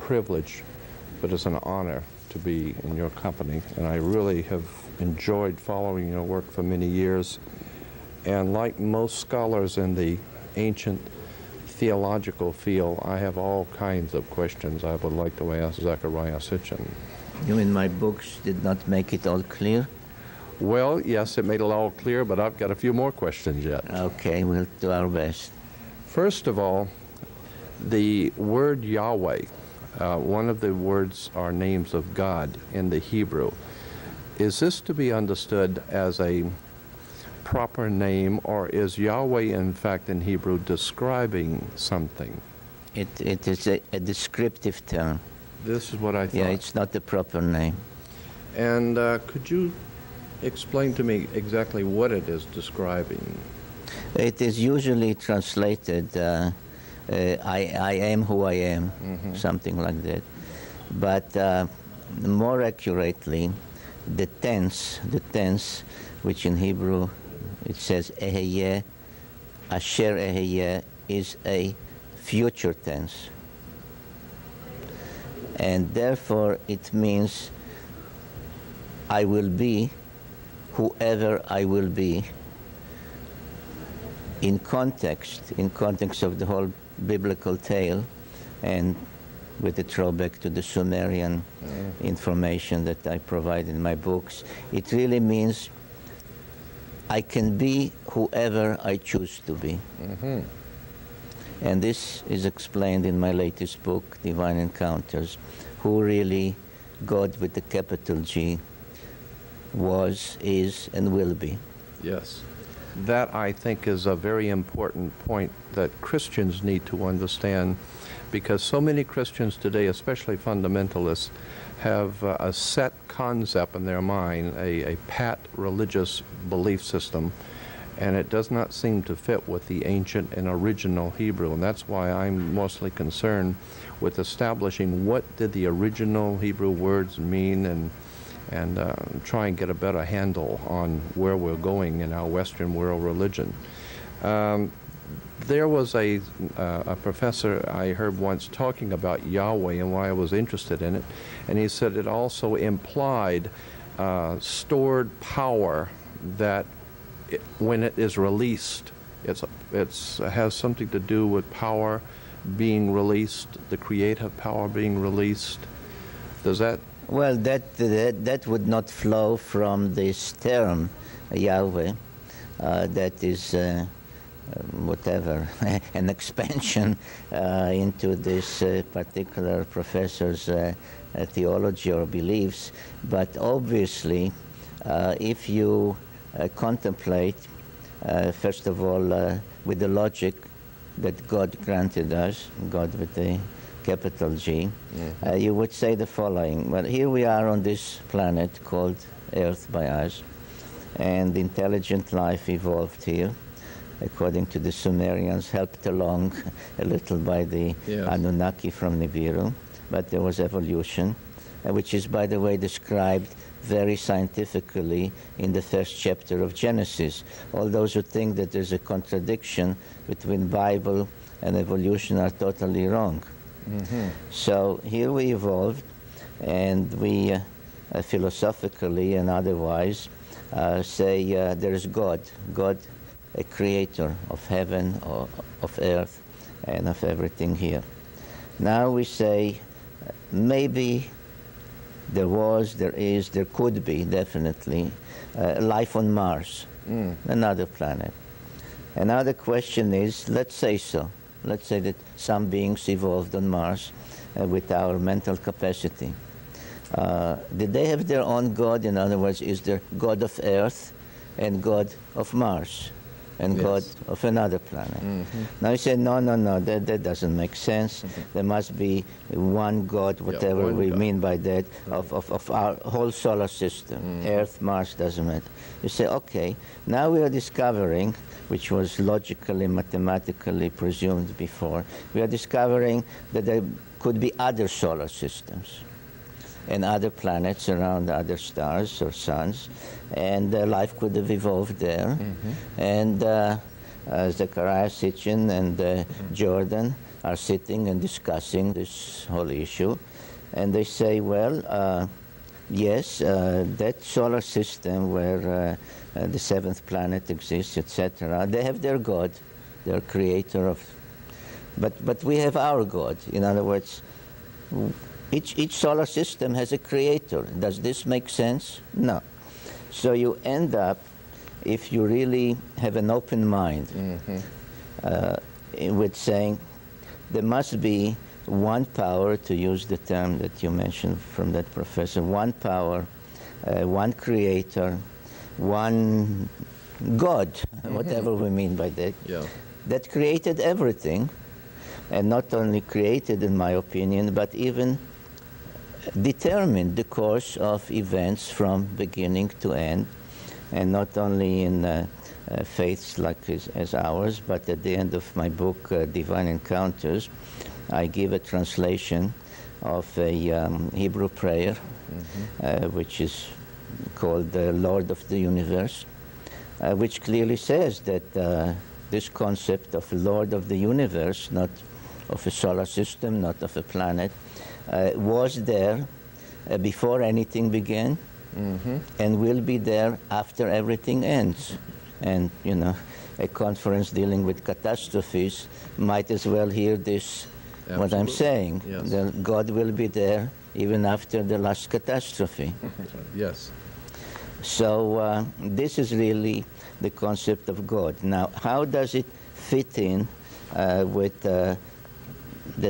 privilege, but it's an honor to be in your company. And I really have enjoyed following your work for many years. And like most scholars in the ancient theological field, I have all kinds of questions I would like to ask Zecharia Sitchin. You mean my books did not make it all clear? Well, yes, it made it all clear, but I've got a few more questions yet. Okay, we'll do our best. First of all, the word Yahweh, one of the words are names of God in the Hebrew. Is this to be understood as a proper name, or is Yahweh, in fact, in Hebrew, describing something? It is a descriptive term. This is what I thought. Yeah, it's not the proper name. And could you explain to me exactly what it is describing? It is usually translated, I am who I am, something like that. But more accurately, the tense, which in Hebrew it says eheyeh, asher eheyeh, is a future tense. And therefore it means I will be whoever I will be, in context of the whole biblical tale, and with a throwback to the Sumerian information that I provide in my books. It really means I can be whoever I choose to be. And this is explained in my latest book, Divine Encounters, who really God with the capital G was, is, and will be. Yes. That, I think, is a very important point that Christians need to understand, because so many Christians today, especially fundamentalists, have a set concept in their mind, a pat religious belief system, and it does not seem to fit with the ancient and original Hebrew. And that's why I'm mostly concerned with establishing what did the original Hebrew words mean, and try and get a better handle on where we're going in our Western world religion. There was a professor I heard once talking about Yahweh and why I was interested in it, and he said it also implied stored power that when it is released, it has something to do with power being released, the creative power being released. Does that? Well, that would not flow from this term, Yahweh. That is whatever, an expansion into this particular professor's theology or beliefs. But obviously, if you contemplate, first of all, with the logic that God granted us, God with the capital G, you would say the following. Well, here we are on this planet called Earth by us, and intelligent life evolved here, according to the Sumerians, helped along a little by the Anunnaki from Nibiru, but there was evolution, which is, by the way, described very scientifically in the first chapter of Genesis. All those who think that there's a contradiction between Bible and evolution are totally wrong. So here we evolved, and we philosophically and otherwise say there is God, a creator of heaven, of earth, and of everything here. Now we say maybe there was, there is, there could be definitely life on Mars, another planet. Another question is, let's say so. Let's say that some beings evolved on Mars with our mental capacity. Did they have their own God? In other words, is there God of Earth and God of Mars and God of another planet? Now you say, no, that doesn't make sense. There must be one God, whatever we mean by that, of our whole solar system. Earth, Mars, doesn't matter. You say, okay, now we are discovering, which was logically, mathematically presumed before, we are discovering that there could be other solar systems and other planets around other stars or suns, and life could have evolved there. And Zecharia, Sitchin, and Jordan are sitting and discussing this whole issue. And they say, well, yes, that solar system where the seventh planet exists, etc., they have their God, their creator of... But we have our God. In other words, each solar system has a creator. Does this make sense? No. So you end up, if you really have an open mind, with saying there must be one power, to use the term that you mentioned from that professor, one power, one creator, one God, whatever we mean by that, that created everything, and not only created, in my opinion, but even determined the course of events from beginning to end, and not only in faiths like as ours, but at the end of my book, Divine Encounters, I give a translation of a Hebrew prayer, which is called the Lord of the Universe, which clearly says that this concept of Lord of the Universe, not of a solar system, not of a planet, was there before anything began, and will be there after everything ends. And, you know, a conference dealing with catastrophes might as well hear this, what I'm saying. Yes. That God will be there even after the last catastrophe. Yes. So this is really the concept of God. Now, how does it fit in with the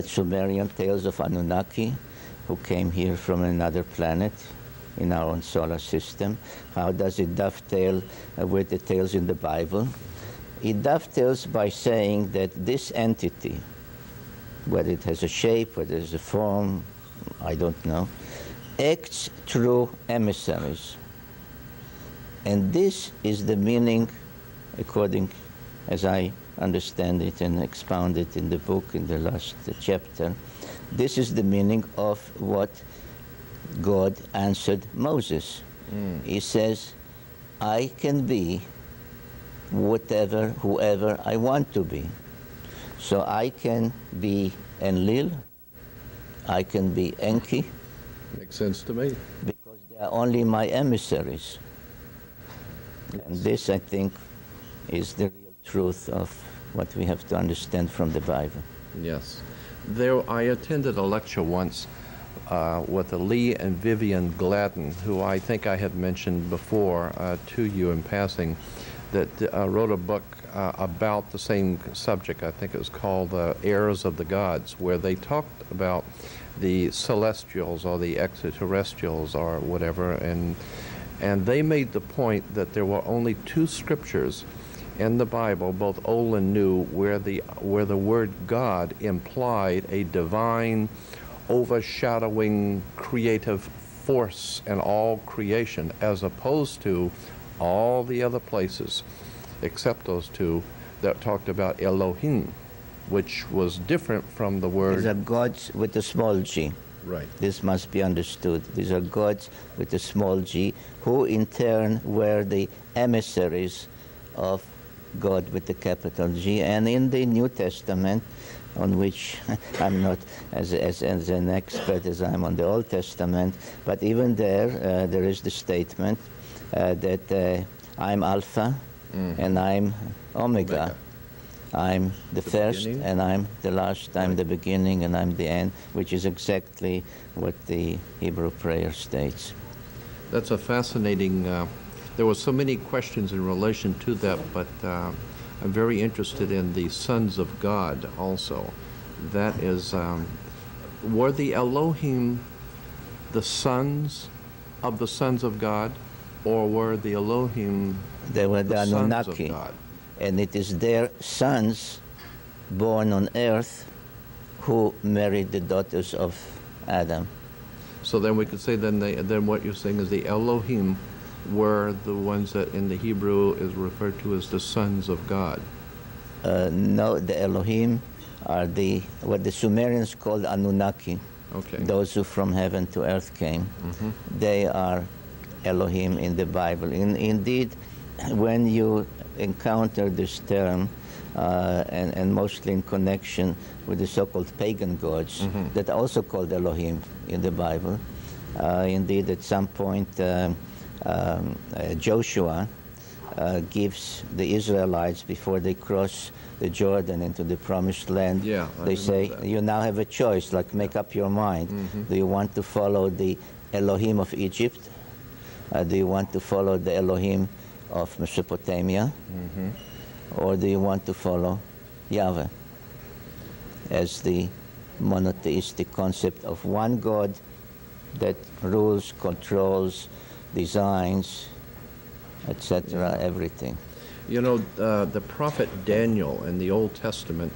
Sumerian tales of Anunnaki, who came here from another planet in our own solar system? How does it dovetail with the tales in the Bible? It dovetails by saying that this entity, whether it has a shape, whether it has a form, I don't know, acts through emissaries. And this is the meaning, according as I understand it and expound it in the book in the last chapter, this is the meaning of what God answered Moses. He says, I can be whoever I want to be. So I can be Enlil, I can be Enki. Makes sense to me. Because they are only my emissaries. Yes. And this, I think, is the real truth of what we have to understand from the Bible. Yes. I attended a lecture once with Lee and Vivian Gladden, who I think I had mentioned before to you in passing, that wrote a book about the same subject. I think it was called Heirs of the Gods, where they talked about the celestials or the extraterrestrials or whatever, and they made the point that there were only two scriptures in the Bible, both Old and New, where the word God implied a divine, overshadowing, creative force in all creation, as opposed to all the other places, except those two, that talked about Elohim, which was different from the word... These are gods with a small g. Right. This must be understood. These are gods with a small g, who in turn were the emissaries of God with the capital G. And in the New Testament, on which I'm not as an expert as I'm on the Old Testament, but even there, there is the statement that I'm Alpha and I'm Omega. I'm the first beginning. And I'm the last. I'm the beginning and I'm the end, which is exactly what the Hebrew prayer states. That's a fascinating... there were so many questions in relation to that, but I'm very interested in the sons of God also. That is, were the Elohim the sons of God, or were the Elohim they were the sons Anunnaki, of God? And it is their sons born on earth who married the daughters of Adam. So then we could say then what you're saying is the Elohim were the ones that in the Hebrew is referred to as the sons of God. No, the Elohim are what the Sumerians called Anunnaki. Okay. Those who from heaven to earth came. They are Elohim in the Bible. Indeed, when you encounter this term, and mostly in connection with the so-called pagan gods that are also called Elohim in the Bible. Indeed, at some point, Joshua gives the Israelites, before they cross the Jordan into the Promised Land, Yeah, I they say, remember that. you now have a choice, like make up your mind. Do you want to follow the Elohim of Egypt? Do you want to follow the Elohim of Mesopotamia? Or do you want to follow Yahweh as the monotheistic concept of one God that rules, controls, designs, etc., everything? You know, the prophet Daniel in the Old Testament,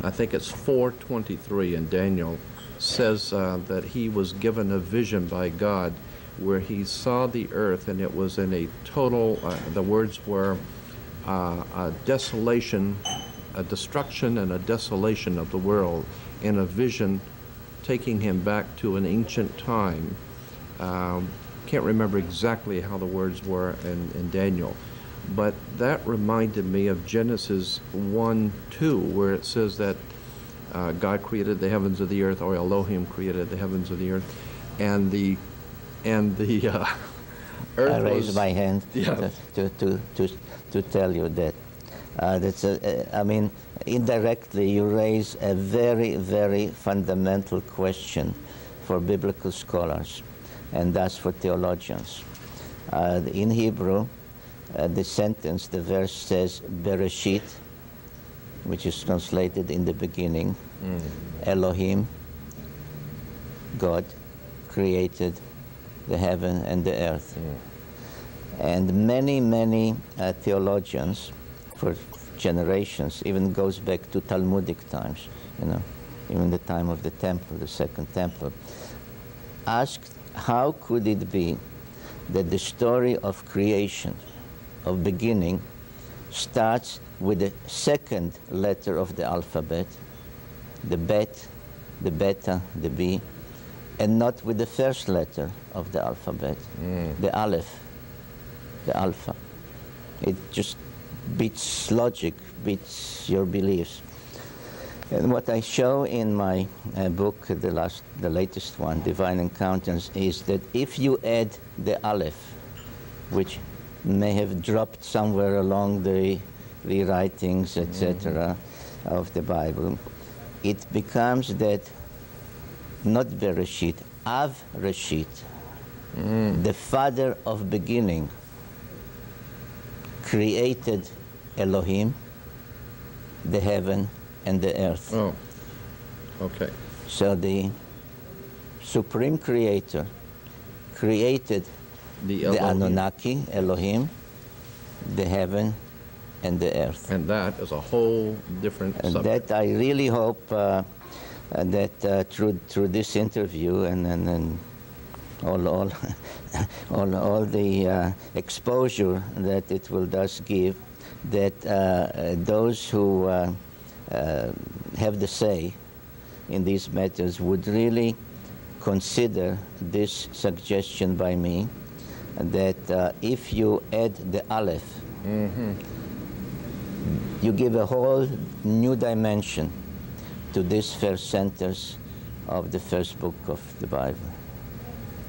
I think it's 4:23 in Daniel, says that he was given a vision by God where he saw the earth, and it was in a total, the words were a desolation, a destruction and a desolation of the world, in a vision taking him back to an ancient time. Can't remember exactly how the words were in Daniel, but that reminded me of Genesis 1:2, where it says that God created the heavens of the earth, or Elohim created the heavens of the earth, and the earth I raise was, my hand yeah. to tell you that. I mean, indirectly, you raise a very, very fundamental question for biblical scholars, and thus for theologians. In Hebrew, the sentence, the verse says, Bereshit, which is translated in the beginning. Elohim, God, created the heaven and the earth. And many, many theologians, for generations, even goes back to Talmudic times, you know, even the time of the temple, the second temple, asked how could it be that the story of creation, of beginning, starts with the second letter of the alphabet, the bet, the beta, the B, and not with the first letter of the alphabet, the aleph, the alpha. It just beats logic, beats your beliefs. And what I show in my book, the latest one, Divine Encounters, is that if you add the aleph, which may have dropped somewhere along the rewritings, etc., of the Bible, it becomes that not Bereshit, Av Reshit, the father of beginning, created Elohim, the heaven and the earth. Oh, okay. So the supreme creator created the Elohim. Anunnaki, Elohim, the heaven and the earth. And that is a whole different And subject. that I really hope that through this interview and all all the exposure that it will thus give, that those who have the say in these matters would really consider this suggestion by me, that if you add the aleph, you give a whole new dimension to this first sentence of the first book of the Bible.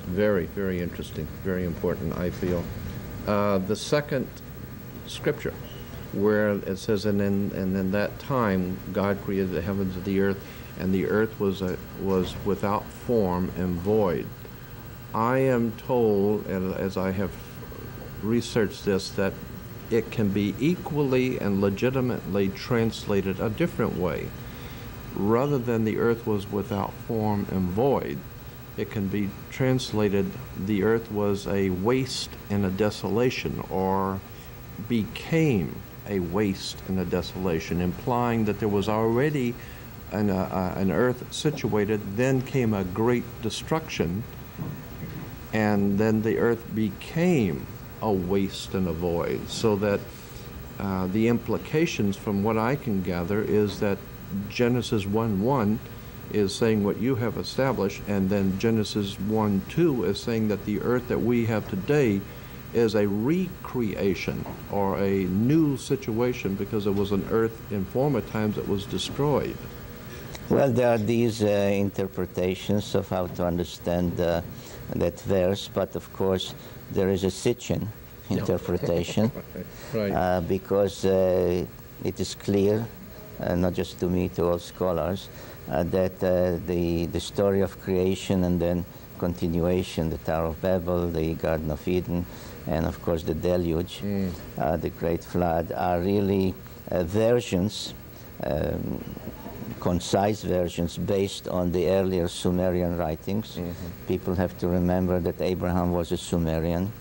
Very, very interesting, very important, I feel. The second scripture, where it says, and in that time God created the heavens and the earth was without form and void. I am told, as I have researched this, that it can be equally and legitimately translated a different way. Rather than the earth was without form and void, it can be translated the earth was a waste and a desolation, or became a waste and a desolation, implying that there was already an earth situated, then came a great destruction, and then the earth became a waste and a void. So that the implications from what I can gather is that Genesis 1:1 is saying what you have established, and then Genesis 1:2 is saying that the earth that we have today is a recreation or a new situation because it was an earth in former times that was destroyed. Well, there are these interpretations of how to understand that verse, but of course there is a Sitchin interpretation Right. because it is clear, not just to me, to all scholars, that the story of creation and then continuation, the Tower of Babel, the Garden of Eden, and of course the deluge, the Great Flood, are really versions, concise versions based on the earlier Sumerian writings. People have to remember that Abraham was a Sumerian,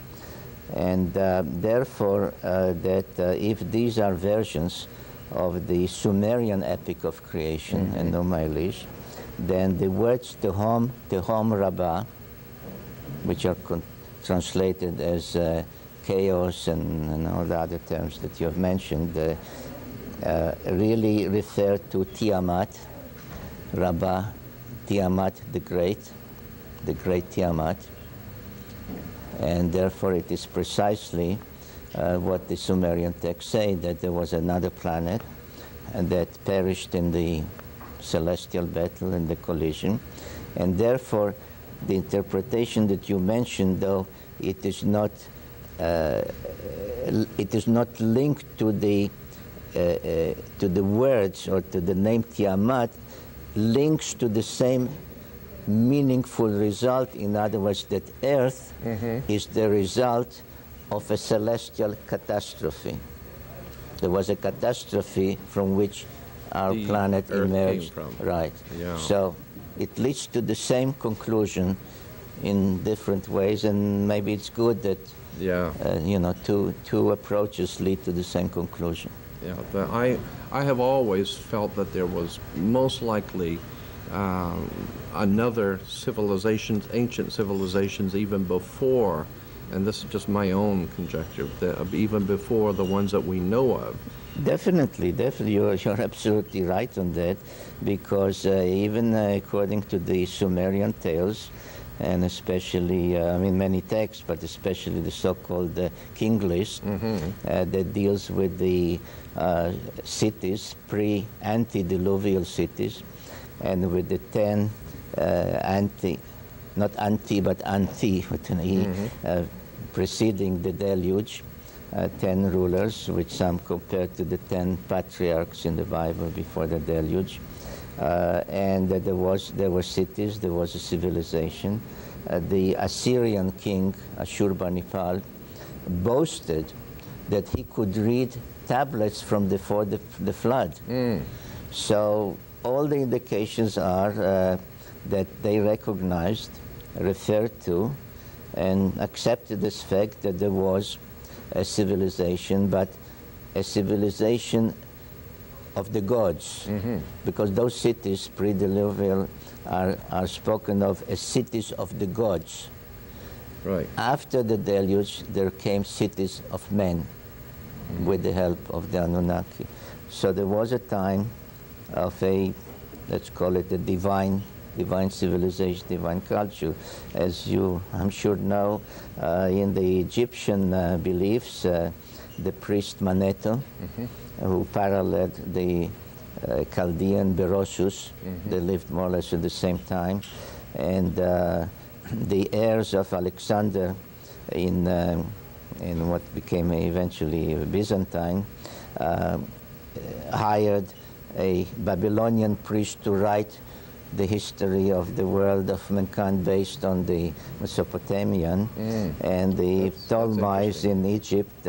and therefore if these are versions of the Sumerian epic of creation and Nomailish, then the words Tehom Rabbah, which are translated as chaos and all the other terms that you have mentioned, really refer to Tiamat, Rabbah, Tiamat the great Tiamat, and therefore it is precisely what the Sumerian texts say, that there was another planet and that perished in the celestial battle and the collision, and therefore the interpretation that you mentioned, though it is not linked to the words or to the name Tiamat, links to the same meaningful result. In other words, that Earth is the result of a celestial catastrophe. There was a catastrophe from which our The planet Earth emerged. came from. Right. Yeah. So it leads to the same conclusion in different ways, and maybe it's good that Yeah. two approaches lead to the same conclusion. Yeah, I have always felt that there was most likely another civilizations, ancient civilizations, even before, and this is just my own conjecture, even before the ones that we know of. Definitely, you're absolutely right on that, because even according to the Sumerian tales, and especially, many texts, but especially the so-called King List, that deals with the cities, antediluvial cities, and with the 10 preceding the deluge, 10 rulers, which some compare to the 10 patriarchs in the Bible before the deluge. And there were cities, there was a civilization. The Assyrian king, Ashurbanipal, boasted that he could read tablets from before the flood. So all the indications are that they recognized, referred to, and accepted this fact that there was a civilization, but a civilization of the gods, because those cities, pre-diluvial, are spoken of as cities of the gods. Right. After the deluge, there came cities of men with the help of the Anunnaki. So there was a time of let's call it a divine civilization, divine culture. As you, I'm sure, know, in the Egyptian beliefs, the priest Manetho, who paralleled the Chaldean Berosus, they lived more or less at the same time, and the heirs of Alexander in what became eventually Byzantine hired a Babylonian priest to write the history of the world of mankind based on the Mesopotamian, and the Ptolemies in Egypt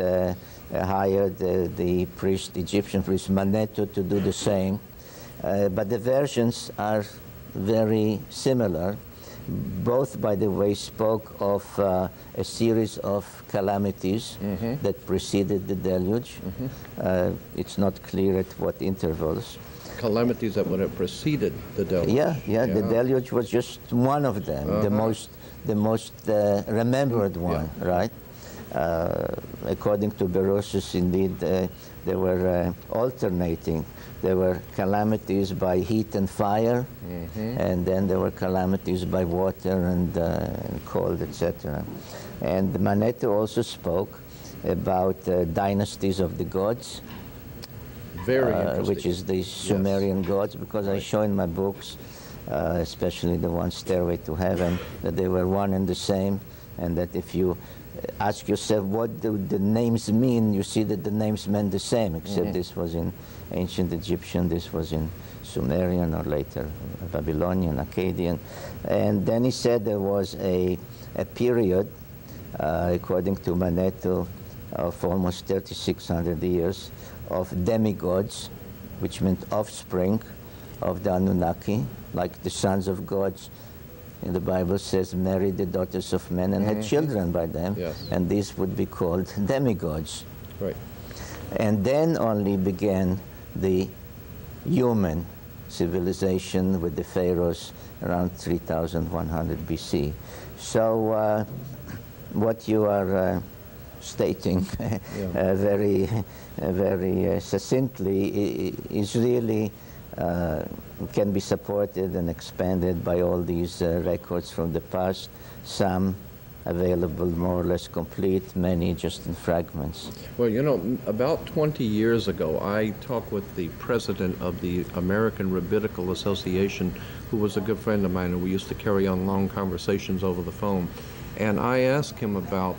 hired the Egyptian priest Manetho to do the same. But the versions are very similar. Both, by the way, spoke of a series of calamities that preceded the deluge. It's not clear at what intervals. Calamities that would have preceded the deluge. Yeah. The deluge was just one of them, the most remembered one, right? According to Berosus, indeed, they were alternating. There were calamities by heat and fire, and then there were calamities by water and cold, etc. And Manetho also spoke about dynasties of the gods, Very interesting. which is the Sumerian gods, because I show in my books, especially the one Stairway to Heaven, that they were one and the same, and that if you ask yourself what do the names mean, you see that the names meant the same, except this was in ancient Egyptian, this was in Sumerian, or later Babylonian, Akkadian. And then he said there was a period, according to Manetho, of almost 3,600 years of demigods, which meant offspring of the Anunnaki, like the sons of gods in the Bible says married the daughters of men and had children by them, and these would be called demigods. Right. And then only began the human civilization with the pharaohs around 3,100 BC. So what you are stating very succinctly is really can be supported and expanded by all these records from the past, some available more or less complete, many just in fragments. Well, you know, about 20 years ago, I talked with the president of the American Rabbinical Association, who was a good friend of mine, and we used to carry on long conversations over the phone. And I asked him about,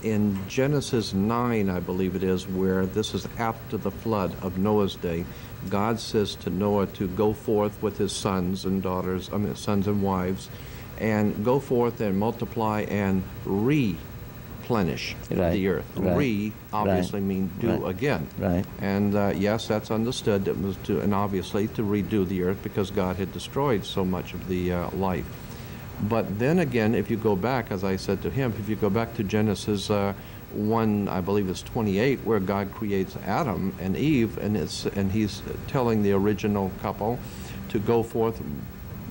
in Genesis 9, I believe it is, where this is after the flood of Noah's day, God says to Noah to go forth with his sons and daughters, sons and wives, and go forth and multiply and replenish the earth. Re obviously means do again. Right. And yes, that's understood. It was to, and obviously to redo the earth because God had destroyed so much of the life. But then again, if you go back, as I said to him, if you go back to Genesis 1, I believe it's 28, where God creates Adam and Eve, and he's telling the original couple to go forth,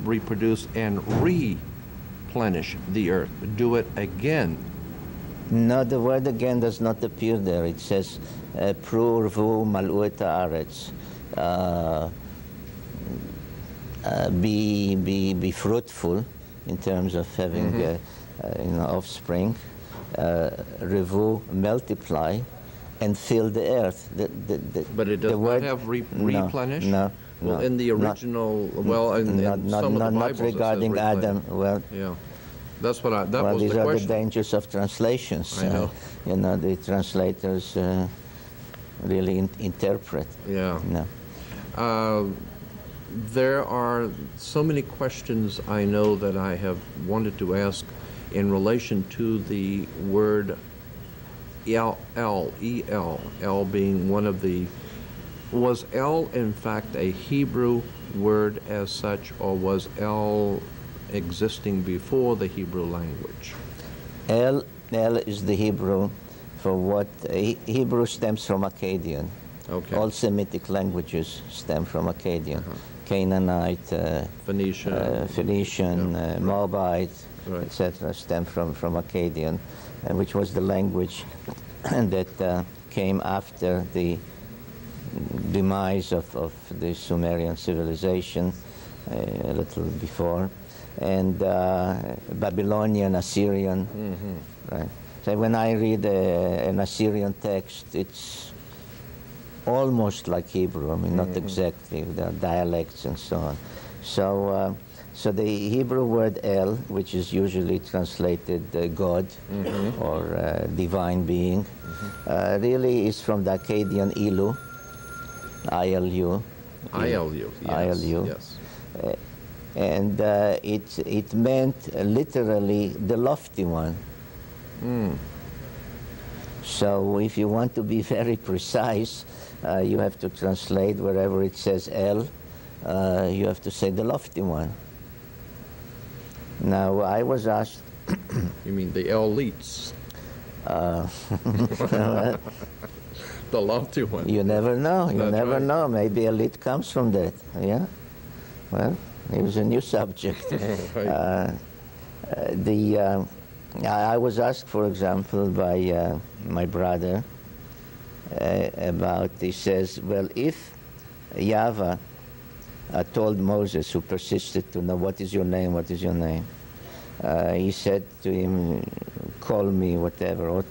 reproduce, and replenish the earth. Do it again. No, the word again does not appear there. It says, Pru rvu mal'u et haaretz. Be fruitful in terms of having offspring. Revu, multiply, and fill the earth. But it does not have replenish? No. Well, in the original, in some of the Bibles, not regarding Adam. Well, yeah, that's what that was these the are question. the dangers of translations. I know. The translators really interpret. Yeah. No. There are so many questions I know that I have wanted to ask in relation to the word El, El being one of the, was El in fact a Hebrew word as such, or was El existing before the Hebrew language? El is the Hebrew for what, Hebrew stems from Akkadian. Okay. All Semitic languages stem from Akkadian. Canaanite, Phoenician, Moabite, etc., stem from Akkadian, which was the language that came after the demise of the Sumerian civilization, a little before, and Babylonian, Assyrian. Right. So when I read an Assyrian text, it's almost like Hebrew. I mean, not exactly. There are dialects and so on. So, so the Hebrew word El, which is usually translated God or divine being, really is from the Akkadian Ilu, ILU. ILU, yes. ILU. Yes. And it meant literally the lofty one. So if you want to be very precise, you have to translate wherever it says El, you have to say the lofty one. Now, I was asked... You mean the elites? The lofty one. You never know. You That's never right. know. Maybe elite comes from that. Yeah? Well, it was a new subject. Right. I was asked, for example, by my brother about, he says, well, if Yahweh told Moses, who persisted to know, what is your name, what is your name? He said to him, call me, whatever, or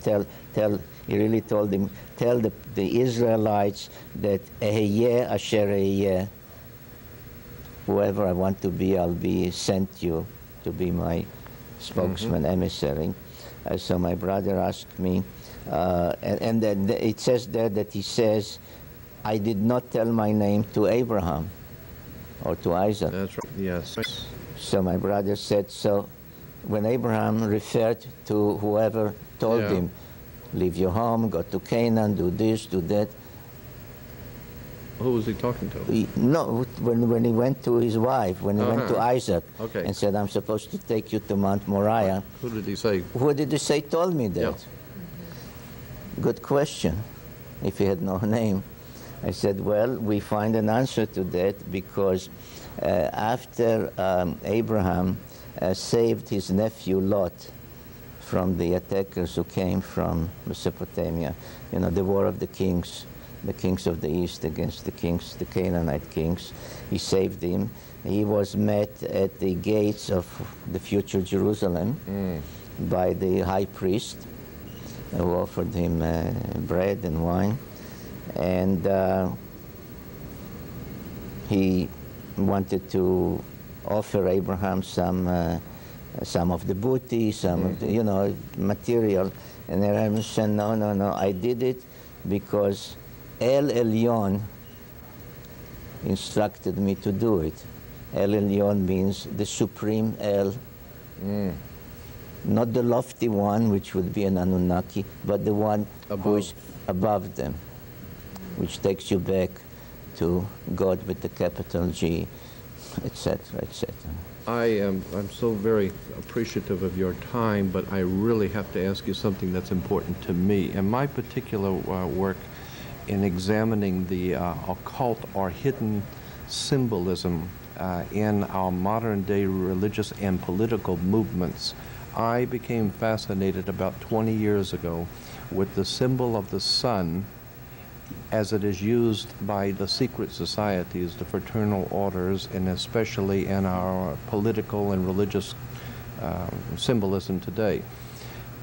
he really told him, tell the Israelites that Eheyeh asher Eheyeh, whoever I want to be, I'll be sent you to be my spokesman, emissary. So my brother asked me, and then it says there that he says, I did not tell my name to Abraham or to Isaac. That's right. Yes. So my brother said, so when Abraham referred to whoever told him, leave your home, go to Canaan, do this, do that. Who was he talking to? No, when he went to his wife, when he went to Isaac and said, I'm supposed to take you to Mount Moriah. Who did he say? Who did he say told me that? Yeah. Good question, if he had no name. I said, well, we find an answer to that because after Abraham saved his nephew Lot from the attackers who came from Mesopotamia, you know, the war of the kings of the east against the Canaanite kings. He saved him. He was met at the gates of the future Jerusalem by the high priest who offered him bread and wine. And he wanted to offer Abraham some of the booty, some of the, you know, material. And Abraham said, no, I did it because El Elyon instructed me to do it. El Elyon means the supreme El. Not the lofty one, which would be an Anunnaki, but the one who is above them, which takes you back to God with the capital G, etc., etc. I'm so very appreciative of your time, but I really have to ask you something that's important to me. In my particular work in examining the occult or hidden symbolism in our modern day religious and political movements, I became fascinated about 20 years ago with the symbol of the sun as it is used by the secret societies, the fraternal orders, and especially in our political and religious symbolism today.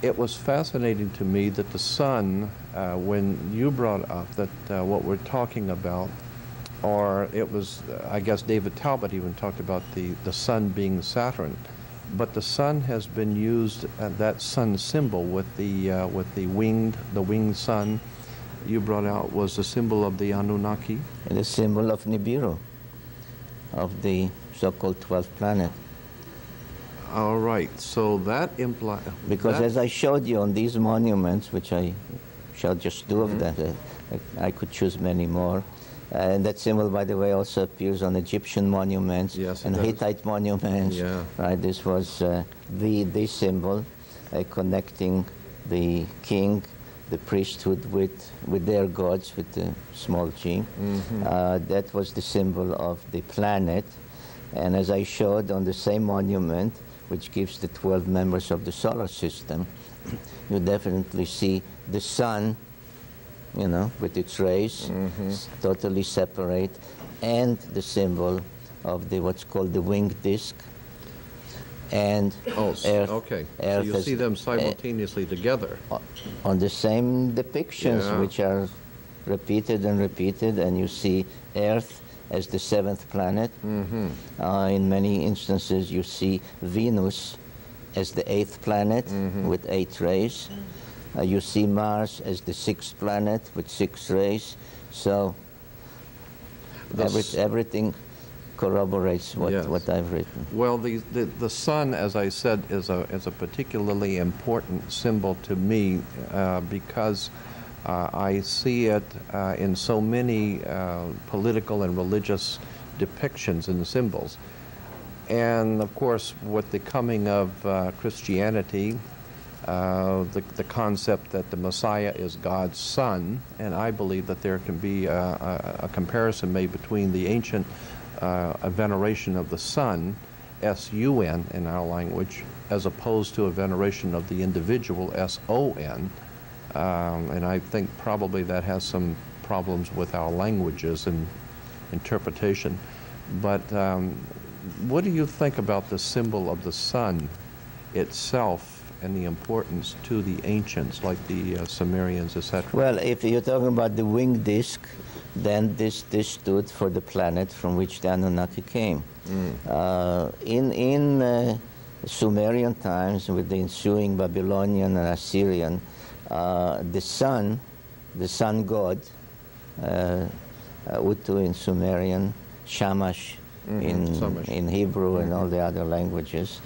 It was fascinating to me that the sun, when you brought up that what we're talking about, or it was, I guess David Talbot even talked about the sun being Saturn, but the sun has been used, that sun symbol with the winged sun, you brought out was the symbol of the Anunnaki? The symbol of Nibiru, of the so-called 12th planet. All right, so that implies... Because as I showed you on these monuments, which I showed just two of them, I could choose many more. And that symbol, by the way, also appears on Egyptian monuments and Hittite monuments. Yeah. Right, this was the symbol connecting the king, the priesthood with their gods, with the small g. That was the symbol of the planet. And as I showed on the same monument, which gives the 12 members of the solar system, you definitely see the sun, you know, with its rays, totally separate, and the symbol of the what's called the winged disk. And Earth. Okay. So you see them simultaneously together. On the same depictions, which are repeated and repeated, and you see Earth as the 7th planet. In many instances, you see Venus as the 8th planet with 8 rays. You see Mars as the 6th planet with 6 rays. So everything corroborates what I've written. Well, the sun, as I said, is a particularly important symbol to me because I see it in so many political and religious depictions and symbols. And of course, with the coming of Christianity, the concept that the Messiah is God's son, and I believe that there can be a comparison made between the ancient a veneration of the sun S-U-N in our language, as opposed to a veneration of the individual, S-O-N. And I think probably that has some problems with our languages and interpretation. But what do you think about the symbol of the sun itself and the importance to the ancients, like the Sumerians, etc.? Well, if you're talking about the winged disk, then this stood for the planet from which the Anunnaki came. In Sumerian times, with the ensuing Babylonian and Assyrian, the sun god, Utu in Sumerian, Shamash in Hebrew and all the other languages,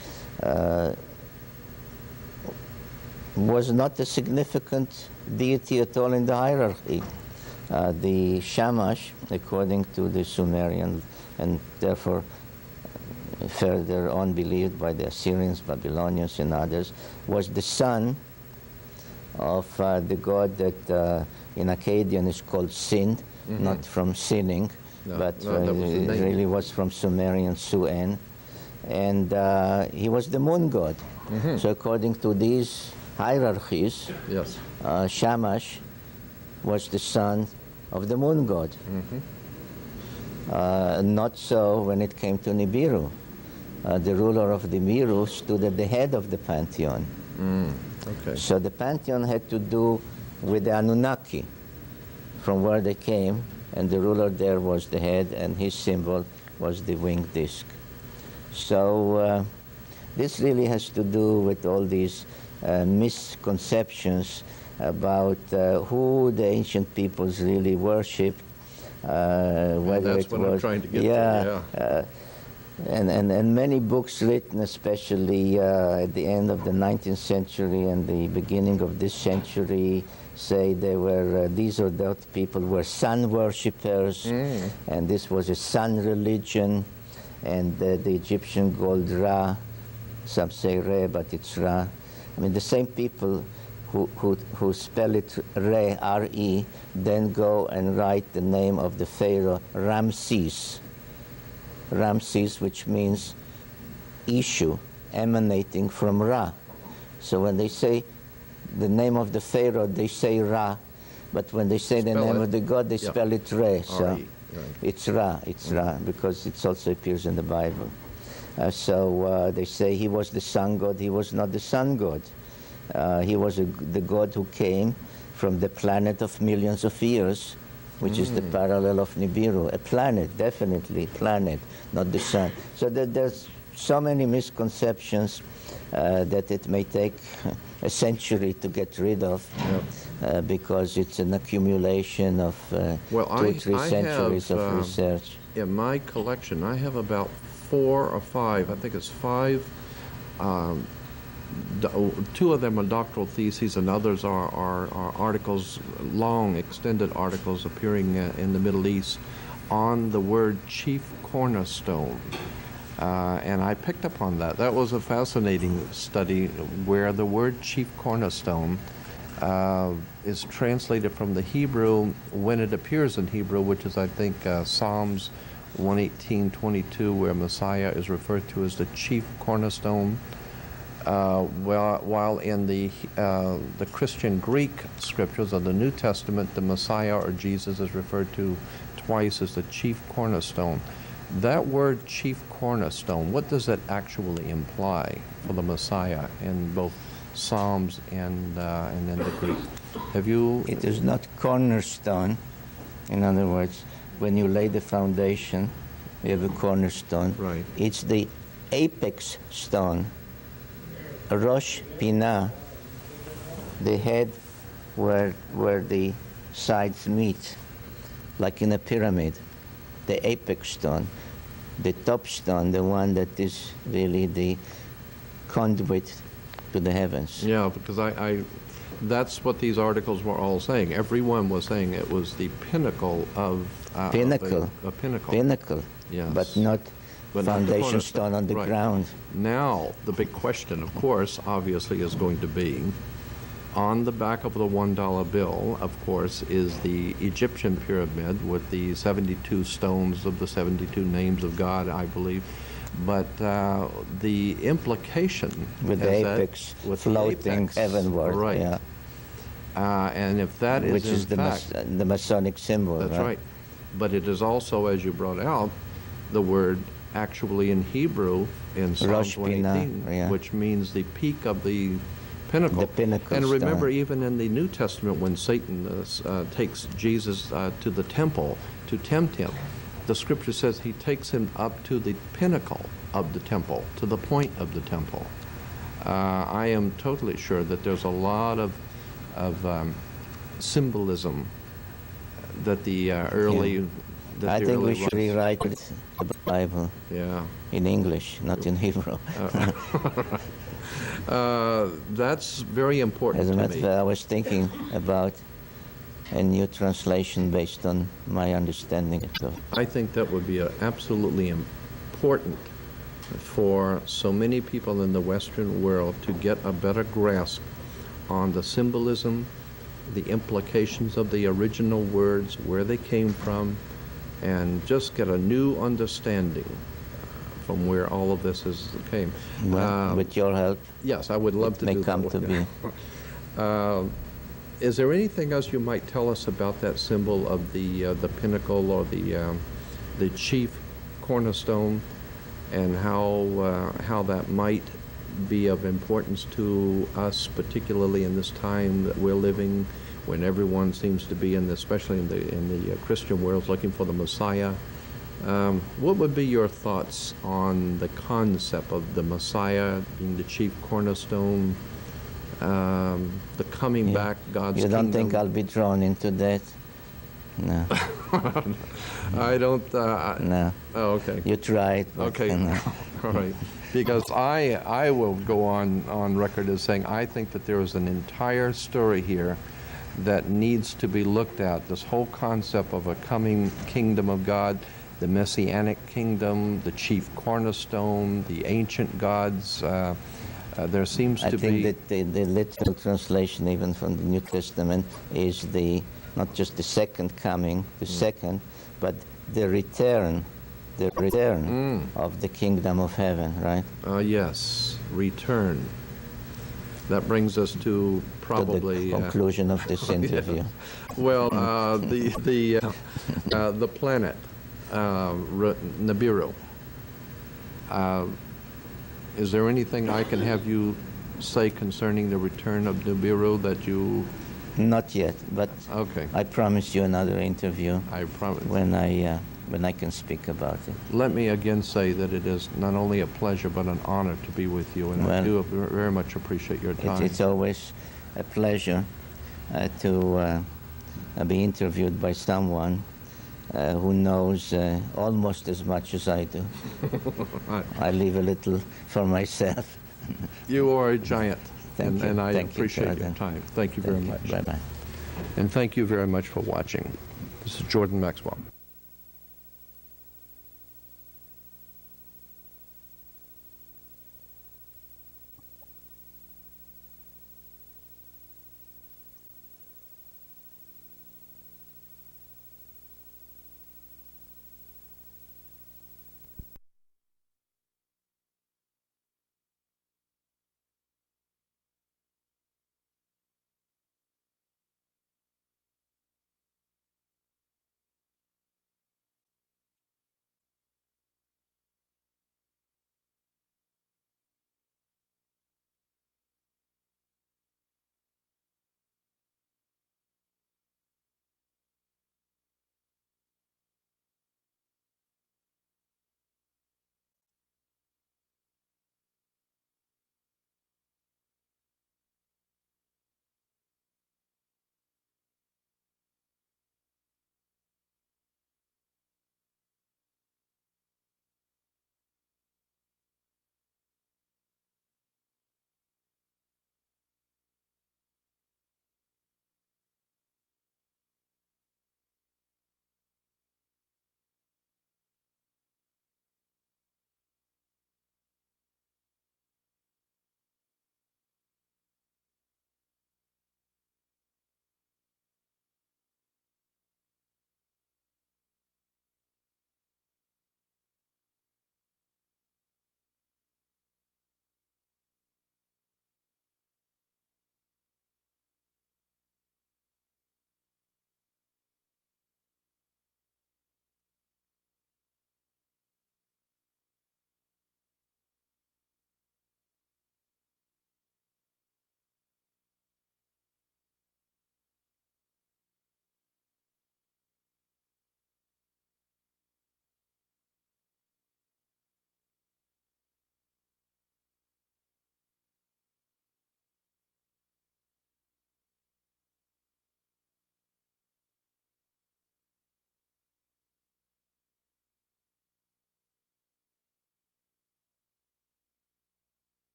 was not a significant deity at all in the hierarchy. The Shamash, according to the Sumerian, and therefore further on believed by the Assyrians, Babylonians, and others, was the son of the god that in Akkadian is called Sin, not from sinning, but it really was from Sumerian Su-En. And he was the moon god. So according to these hierarchies, Yes. Shamash was the son of the moon god. Not so when it came to Nibiru. The ruler of the Miru stood at the head of the pantheon. Okay. So the pantheon had to do with the Anunnaki, from where they came, and the ruler there was the head, and his symbol was the winged disk. So this really has to do with all these misconceptions about who the ancient peoples really worshipped, whether that's it what was, I'm trying to get to, and many books written, especially at the end of the 19th century and the beginning of this century, say they were these or that people were sun worshippers, and this was a sun religion, and the Egyptian called Ra. Some say Re, but it's Ra. I mean, the same people who spell it Re, R-E, then go and write the name of the pharaoh Ramses. Ramses, which means issue, emanating from Ra. So when they say the name of the pharaoh, they say Ra, but when they say the name of the god, they spell it Re. So right. it's Ra, because it also appears in the Bible. So they say he was the sun god. He was not the sun god. He was the god who came from the planet of millions of years, which is the parallel of Nibiru. A planet, definitely planet, not the sun. So there's so many misconceptions that it may take a century to get rid of, because it's an accumulation of 2-3 centuries of research. In my collection, I have about 4 or 5, I think it's 5, 2 of them are doctoral theses, and others are articles, long, extended articles appearing in the Middle East on the word chief cornerstone. And I picked up on that. That was a fascinating study where the word chief cornerstone is translated from the Hebrew when it appears in Hebrew, which is, I think, Psalms 118:22, where Messiah is referred to as the chief cornerstone. While in the Christian Greek scriptures of the New Testament, the Messiah or Jesus is referred to twice as the chief cornerstone. That word chief cornerstone, what does it actually imply for the Messiah in both Psalms and in the Greek? Have you? It is not cornerstone. In other words, when you lay the foundation, you have a cornerstone. Right. It's the apex stone. Rosh Pinah, the head where the sides meet, like in a pyramid, the apex stone, the top stone, the one that is really the conduit to the heavens. Yeah, because that's what these articles were all saying. Everyone was saying it was the pinnacle of a pinnacle. Pinnacle. Yes. But not foundation stone on the right. ground. Now, the big question, of course, obviously is going to be, on the back of the $1 bill, of course, is the Egyptian pyramid with the 72 stones of the 72 names of God, I believe. But the implication With is the that- apex with the floating apex, heavenward. right? Yeah. And if that is Which is in fact, the Masonic symbol. that's right. But it is also, as you brought out, the word actually in Hebrew in Psalm Rosh Pinah, 118, yeah. which means the peak of the pinnacle. The pinnacle And remember, stone. even in the New Testament, when Satan takes Jesus to the temple to tempt him, the scripture says he takes him up to the pinnacle of the temple, to the point of the temple. I am totally sure that there's a lot of symbolism that the early. Yeah. That I the think early we should ones- rewrite the Bible Yeah. in English, not in Hebrew. That's very important As a to matter of me. fact, I was thinking about a new translation based on my understanding of I think that would be absolutely important for so many people in the Western world to get a better grasp on the symbolism, the implications of the original words, where they came from, and just get a new understanding from where all of this came. well, with your help. Yes, I would love to May do come that. to be. Is there anything else you might tell us about that symbol of the pinnacle or the chief cornerstone, and how that might be of importance to us, particularly in this time that we're living, when everyone seems to be especially in the Christian world, looking for the Messiah? What would be your thoughts on the concept of the Messiah being the chief cornerstone, the coming back, God's You don't think kingdom? I'll be drawn into that? No. I don't. No. Oh, okay. You tried. But Okay. no. All right. Because I will go on record as saying I think that there is an entire story here that needs to be looked at. This whole concept of a coming kingdom of God, the messianic kingdom, the chief cornerstone, the ancient gods. There seems I to think be. that the literal translation, even from the New Testament, is not just the second coming, the second, but the return of the kingdom of heaven, right? Yes, return. That brings us to probably To the conclusion of this interview. well, the planet Nibiru. Is there anything I can have you say concerning the return of Nibiru that you? Not yet, but Okay. I promise you another interview I promise. when I can speak about it. Let me again say that it is not only a pleasure but an honor to be with you, and I Well, do very much appreciate your time. It's always a pleasure to be interviewed by someone who knows almost as much as I do. I leave a little for myself. You are a giant, Thank you. and I Thank you, appreciate your Jordan. time. Thank you very much. Bye-bye. And thank you very much for watching. This is Jordan Maxwell.